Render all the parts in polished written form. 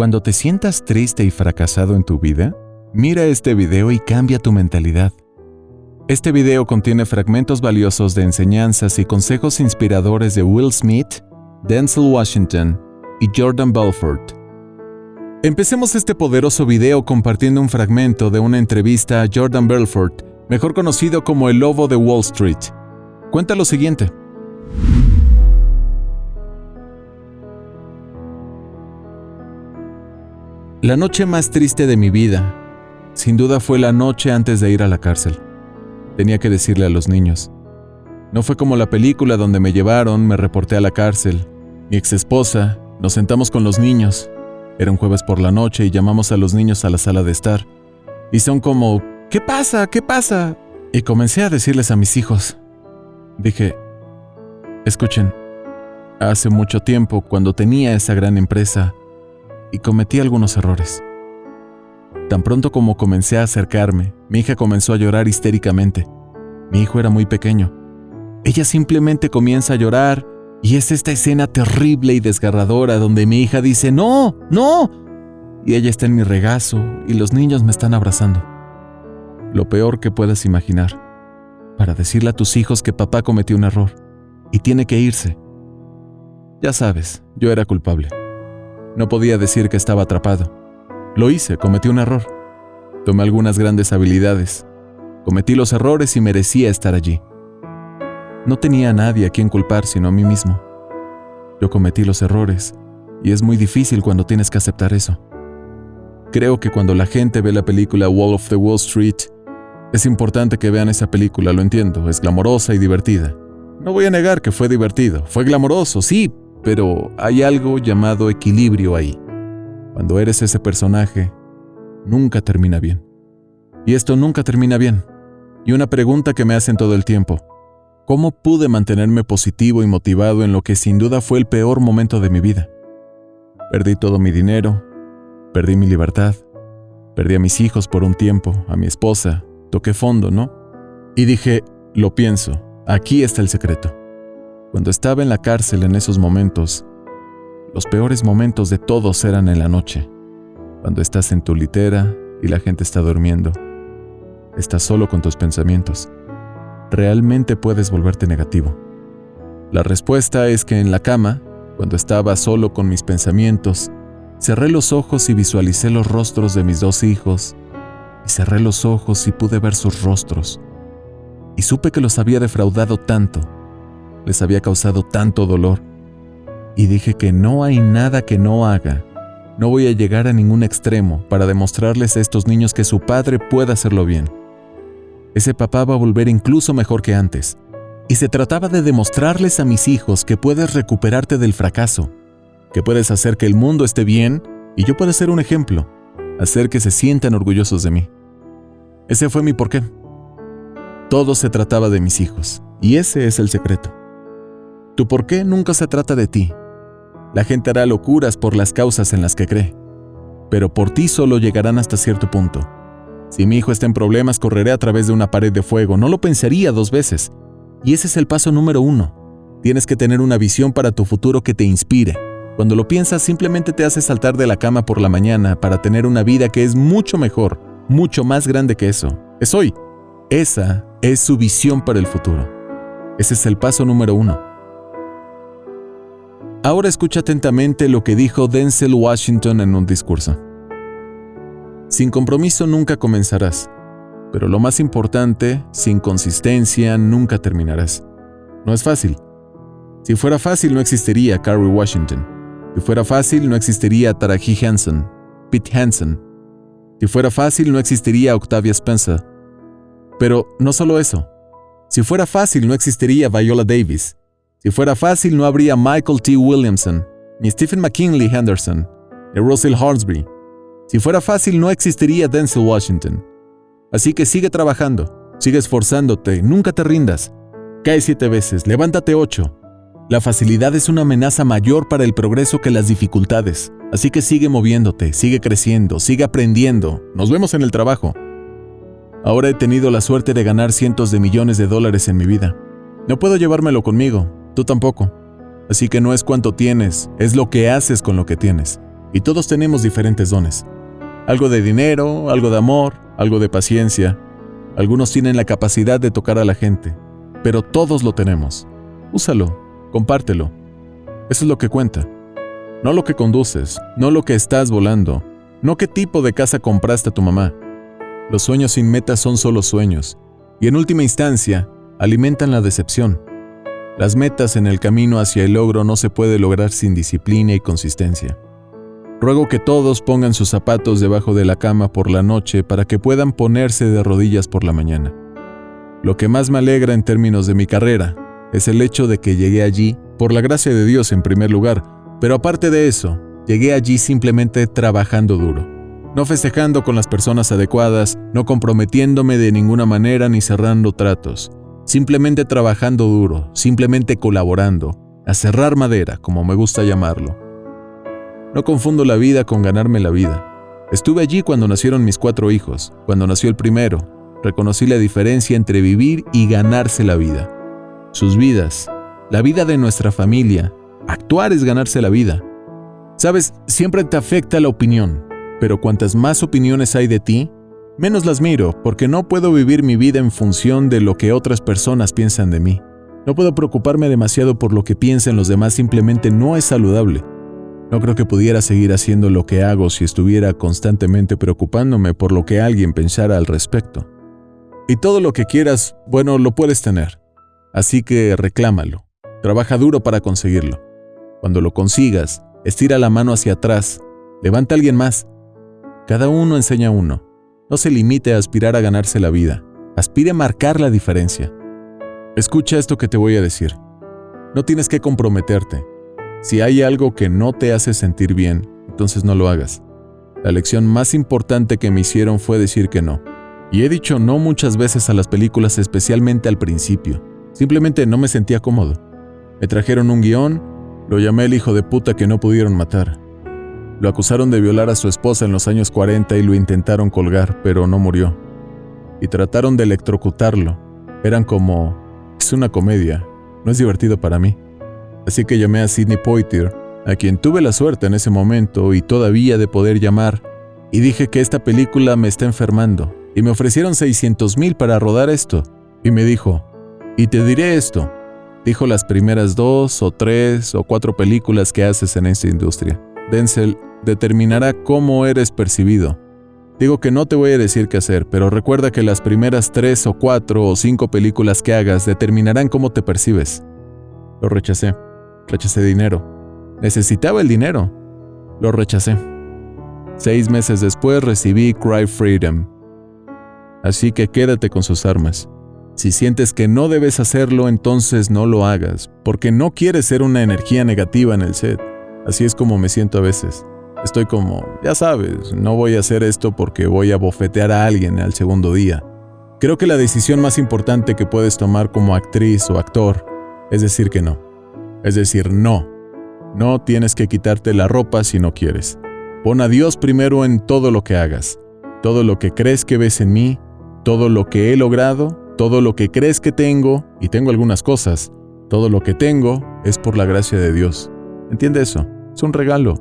Cuando te sientas triste y fracasado en tu vida, mira este video y cambia tu mentalidad. Este video contiene fragmentos valiosos de enseñanzas y consejos inspiradores de Will Smith, Denzel Washington y Jordan Belfort. Empecemos este poderoso video compartiendo un fragmento de una entrevista a Jordan Belfort, mejor conocido como el Lobo de Wall Street. Cuenta lo siguiente. La noche más triste de mi vida, sin duda, fue la noche antes de ir a la cárcel. Tenía que decirle a los niños. No fue como la película donde me llevaron, me reporté a la cárcel. Mi exesposa, nos sentamos con los niños. Era un jueves por la noche y llamamos a los niños a la sala de estar. Y son como, ¿qué pasa? ¿Qué pasa? Y comencé a decirles a mis hijos. Dije, escuchen, hace mucho tiempo, cuando tenía esa gran empresa, y cometí algunos errores. Tan pronto como comencé a acercarme, mi hija comenzó a llorar histéricamente. Mi hijo era muy pequeño. Ella simplemente comienza a llorar y es esta escena terrible y desgarradora donde mi hija dice, ¡No! ¡No! Y ella está en mi regazo y los niños me están abrazando. Lo peor que puedas imaginar, para decirle a tus hijos que papá cometió un error y tiene que irse. Ya sabes, yo era culpable. No podía decir que estaba atrapado. Lo hice, cometí un error. Tomé algunas grandes habilidades. Cometí los errores y merecía estar allí. No tenía a nadie a quien culpar sino a mí mismo. Yo cometí los errores y es muy difícil cuando tienes que aceptar eso. Creo que cuando la gente ve la película Wolf of Wall Street, es importante que vean esa película, lo entiendo, es glamorosa y divertida. No voy a negar que fue divertido, fue glamoroso, sí, pero hay algo llamado equilibrio ahí. Cuando eres ese personaje, nunca termina bien. Y esto nunca termina bien. Y una pregunta que me hacen todo el tiempo. ¿Cómo pude mantenerme positivo y motivado en lo que sin duda fue el peor momento de mi vida? Perdí todo mi dinero, perdí mi libertad, perdí a mis hijos por un tiempo, a mi esposa, toqué fondo, ¿no? Y dije, lo pienso, aquí está el secreto. Cuando estaba en la cárcel en esos momentos, los peores momentos de todos eran en la noche. Cuando estás en tu litera y la gente está durmiendo. Estás solo con tus pensamientos. Realmente puedes volverte negativo. La respuesta es que en la cama, cuando estaba solo con mis pensamientos, cerré los ojos y visualicé los rostros de mis 2 hijos. Y cerré los ojos y pude ver sus rostros. Y supe que los había defraudado tanto. Les había causado tanto dolor. Y dije que no hay nada que no haga. No voy a llegar a ningún extremo para demostrarles a estos niños que su padre puede hacerlo bien. Ese papá va a volver incluso mejor que antes. Y se trataba de demostrarles a mis hijos que puedes recuperarte del fracaso, que puedes hacer que el mundo esté bien y yo puedo ser un ejemplo, hacer que se sientan orgullosos de mí. Ese fue mi porqué. Todo se trataba de mis hijos, y ese es el secreto. Tu porqué nunca se trata de ti. La gente hará locuras por las causas en las que cree, pero por ti solo llegarán hasta cierto punto. Si mi hijo está en problemas, correré a través de una pared de fuego, no lo pensaría 2 veces. Y ese es el paso número 1. Tienes que tener una visión para tu futuro que te inspire. Cuando lo piensas, simplemente te hace saltar de la cama por la mañana para tener una vida que es mucho mejor, mucho más grande que eso. Es hoy. Esa es su visión para el futuro. Ese es el paso número 1. Ahora escucha atentamente lo que dijo Denzel Washington en un discurso. Sin compromiso nunca comenzarás, pero lo más importante, sin consistencia nunca terminarás. No es fácil. Si fuera fácil no existiría Kerry Washington. Si fuera fácil no existiría Taraji Henson, Pete Hansen. Si fuera fácil no existiría Octavia Spencer. Pero no solo eso. Si fuera fácil no existiría Viola Davis. Si fuera fácil no habría Michael T. Williamson, ni Stephen McKinley Henderson, ni Russell Hornsby. Si fuera fácil no existiría Denzel Washington. Así que sigue trabajando, sigue esforzándote, nunca te rindas. Cae 7 veces, levántate 8. La facilidad es una amenaza mayor para el progreso que las dificultades. Así que sigue moviéndote, sigue creciendo, sigue aprendiendo. Nos vemos en el trabajo. Ahora he tenido la suerte de ganar cientos de millones de dólares en mi vida. No puedo llevármelo conmigo, tú tampoco. Así que no es cuánto tienes, es lo que haces con lo que tienes. y todos tenemos diferentes dones. Algo de dinero, algo de amor, algo de paciencia. Algunos tienen la capacidad de tocar a la gente, pero todos lo tenemos. Úsalo, compártelo. Eso es lo que cuenta. No lo que conduces, no lo que estás volando, no qué tipo de casa compraste a tu mamá. Los sueños sin metas son solo sueños, y en última instancia, alimentan la decepción. Las metas en el camino hacia el logro no se puede lograr sin disciplina y consistencia. Ruego que todos pongan sus zapatos debajo de la cama por la noche para que puedan ponerse de rodillas por la mañana. Lo que más me alegra en términos de mi carrera es el hecho de que llegué allí por la gracia de Dios en primer lugar, pero aparte de eso, llegué allí simplemente trabajando duro, no festejando con las personas adecuadas, no comprometiéndome de ninguna manera ni cerrando tratos, simplemente trabajando duro, simplemente colaborando, a cerrar madera, como me gusta llamarlo. No confundo la vida con ganarme la vida. Estuve allí cuando nacieron mis 4 hijos, cuando nació el primero. Reconocí la diferencia entre vivir y ganarse la vida. Sus vidas, la vida de nuestra familia. Actuar es ganarse la vida. Sabes, siempre te afecta la opinión, pero cuantas más opiniones hay de ti, menos las miro, porque no puedo vivir mi vida en función de lo que otras personas piensan de mí. No puedo preocuparme demasiado por lo que piensen los demás, simplemente no es saludable. No creo que pudiera seguir haciendo lo que hago si estuviera constantemente preocupándome por lo que alguien pensara al respecto. Y todo lo que quieras, bueno, lo puedes tener. Así que reclámalo. Trabaja duro para conseguirlo. Cuando lo consigas, estira la mano hacia atrás. Levanta a alguien más. Cada uno enseña a uno. No se limite a aspirar a ganarse la vida. Aspire a marcar la diferencia. Escucha esto que te voy a decir. No tienes que comprometerte. Si hay algo que no te hace sentir bien, entonces no lo hagas. La lección más importante que me hicieron fue decir que no. Y he dicho no muchas veces a las películas, especialmente al principio. Simplemente no me sentía cómodo. Me trajeron un guión, lo llamé el hijo de puta que no pudieron matar. Lo acusaron de violar a su esposa en los años 40 y lo intentaron colgar, pero no murió. Y trataron de electrocutarlo. Eran como, es una comedia, no es divertido para mí. Así que llamé a Sidney Poitier, a quien tuve la suerte en ese momento y todavía de poder llamar, y dije que esta película me está enfermando, y me ofrecieron $600,000 para rodar esto. Y me dijo, y te diré esto, dijo las primeras 2 o 3 o 4 películas que haces en esta industria. Denzel determinará cómo eres percibido. Digo que no te voy a decir qué hacer, pero recuerda que las primeras 3 o 4 o 5 películas que hagas determinarán cómo te percibes. Lo rechacé. Rechacé dinero. Necesitaba el dinero. Lo rechacé. 6 meses después recibí Cry Freedom. Así que quédate con sus armas. Si sientes que no debes hacerlo, entonces no lo hagas, porque no quieres ser una energía negativa en el set. Así es como me siento a veces. Estoy como, ya sabes, no voy a hacer esto porque voy a bofetear a alguien al segundo día. Creo que la decisión más importante que puedes tomar como actriz o actor es decir que no. Es decir, no. No tienes que quitarte la ropa si no quieres. Pon a Dios primero en todo lo que hagas. Todo lo que crees que ves en mí, todo lo que he logrado, todo lo que crees que tengo, y tengo algunas cosas, todo lo que tengo es por la gracia de Dios. ¿Entiende eso? Es un regalo.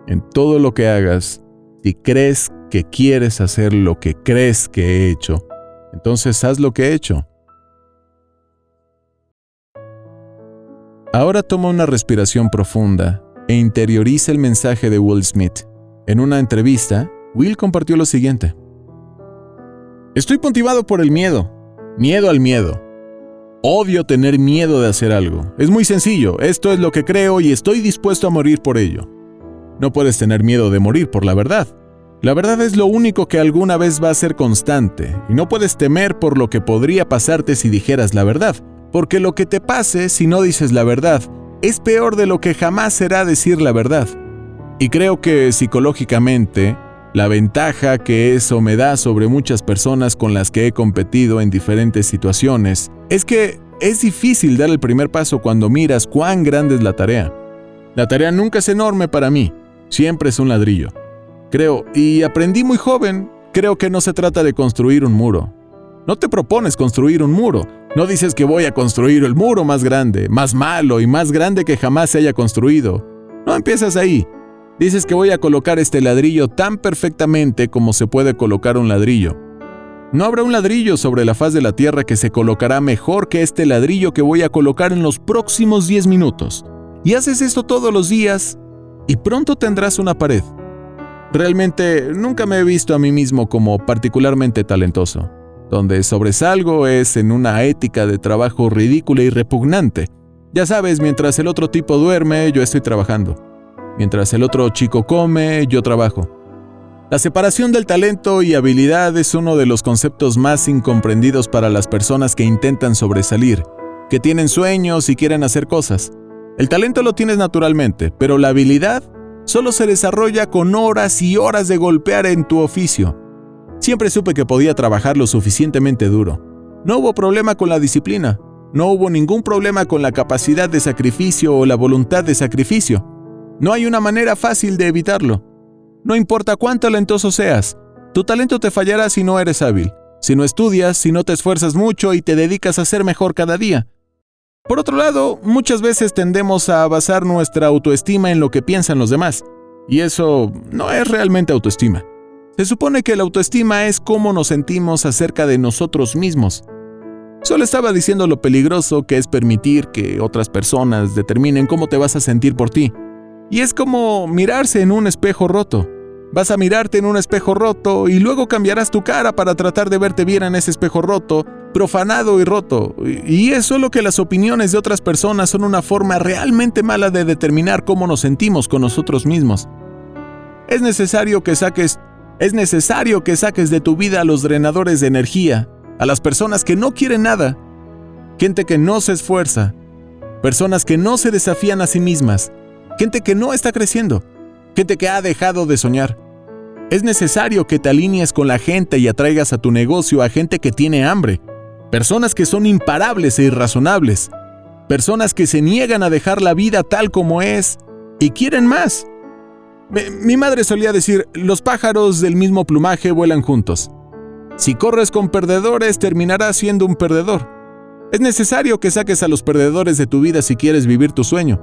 En todo lo que hagas, si crees que quieres hacer lo que crees que he hecho, entonces haz lo que he hecho. Ahora toma una respiración profunda e interioriza el mensaje de Will Smith. En una entrevista, Will compartió lo siguiente. Estoy motivado por el miedo. Miedo al miedo. Odio tener miedo de hacer algo. Es muy sencillo, esto es lo que creo y estoy dispuesto a morir por ello. No puedes tener miedo de morir por la verdad. La verdad es lo único que alguna vez va a ser constante, y no puedes temer por lo que podría pasarte si dijeras la verdad. Porque lo que te pase si no dices la verdad es peor de lo que jamás será decir la verdad. Y creo que psicológicamente, la ventaja que eso me da sobre muchas personas con las que he competido en diferentes situaciones es que es difícil dar el primer paso cuando miras cuán grande es la tarea. La tarea nunca es enorme para mí, siempre es un ladrillo. Creo, y aprendí muy joven, creo que no se trata de construir un muro. No te propones construir un muro. No dices que voy a construir el muro más grande, más malo y más grande que jamás se haya construido. No empiezas ahí. Dices que voy a colocar este ladrillo tan perfectamente como se puede colocar un ladrillo. No habrá un ladrillo sobre la faz de la tierra que se colocará mejor que este ladrillo que voy a colocar en los próximos 10 minutos. Y haces esto todos los días y pronto tendrás una pared. Realmente nunca me he visto a mí mismo como particularmente talentoso. Donde sobresalgo es en una ética de trabajo ridícula y repugnante. Ya sabes, mientras el otro tipo duerme, yo estoy trabajando. Mientras el otro chico come, yo trabajo. La separación del talento y habilidad es uno de los conceptos más incomprendidos para las personas que intentan sobresalir, que tienen sueños y quieren hacer cosas. El talento lo tienes naturalmente, pero la habilidad solo se desarrolla con horas y horas de golpear en tu oficio. Siempre supe que podía trabajar lo suficientemente duro. No hubo problema con la disciplina. No hubo ningún problema con la capacidad de sacrificio o la voluntad de sacrificio. No hay una manera fácil de evitarlo. No importa cuán talentoso seas, tu talento te fallará si no eres hábil, si no estudias, si no te esfuerzas mucho y te dedicas a ser mejor cada día. Por otro lado, muchas veces tendemos a basar nuestra autoestima en lo que piensan los demás, y eso no es realmente autoestima. Se supone que la autoestima es cómo nos sentimos acerca de nosotros mismos. Solo estaba diciendo lo peligroso que es permitir que otras personas determinen cómo te vas a sentir por ti. Y es como mirarse en un espejo roto. Vas a mirarte en un espejo roto y luego cambiarás tu cara para tratar de verte bien en ese espejo roto, profanado y roto. Y es solo que las opiniones de otras personas son una forma realmente mala de determinar cómo nos sentimos con nosotros mismos. Es necesario que saques de tu vida a los drenadores de energía, a las personas que no quieren nada, gente que no se esfuerza, personas que no se desafían a sí mismas, gente que no está creciendo, gente que ha dejado de soñar. Es necesario que te alinees con la gente y atraigas a tu negocio a gente que tiene hambre, personas que son imparables e irrazonables, personas que se niegan a dejar la vida tal como es y quieren más. Mi madre solía decir, los pájaros del mismo plumaje vuelan juntos. Si corres con perdedores, terminarás siendo un perdedor. Es necesario que saques a los perdedores de tu vida si quieres vivir tu sueño.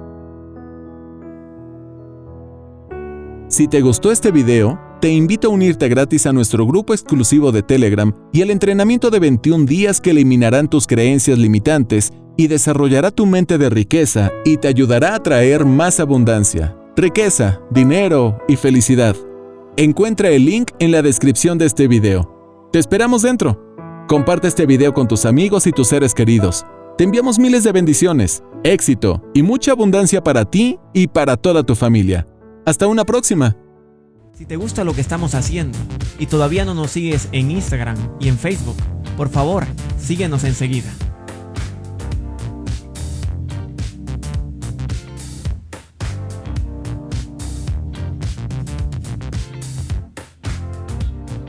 Si te gustó este video, te invito a unirte gratis a nuestro grupo exclusivo de Telegram y al entrenamiento de 21 días que eliminarán tus creencias limitantes y desarrollará tu mente de riqueza y te ayudará a traer más abundancia, riqueza, dinero y felicidad. Encuentra el link en la descripción de este video. Te esperamos dentro. Comparte este video con tus amigos y tus seres queridos. Te enviamos miles de bendiciones, éxito y mucha abundancia para ti y para toda tu familia. Hasta una próxima. Si te gusta lo que estamos haciendo y todavía no nos sigues en Instagram y en Facebook, por favor, síguenos enseguida.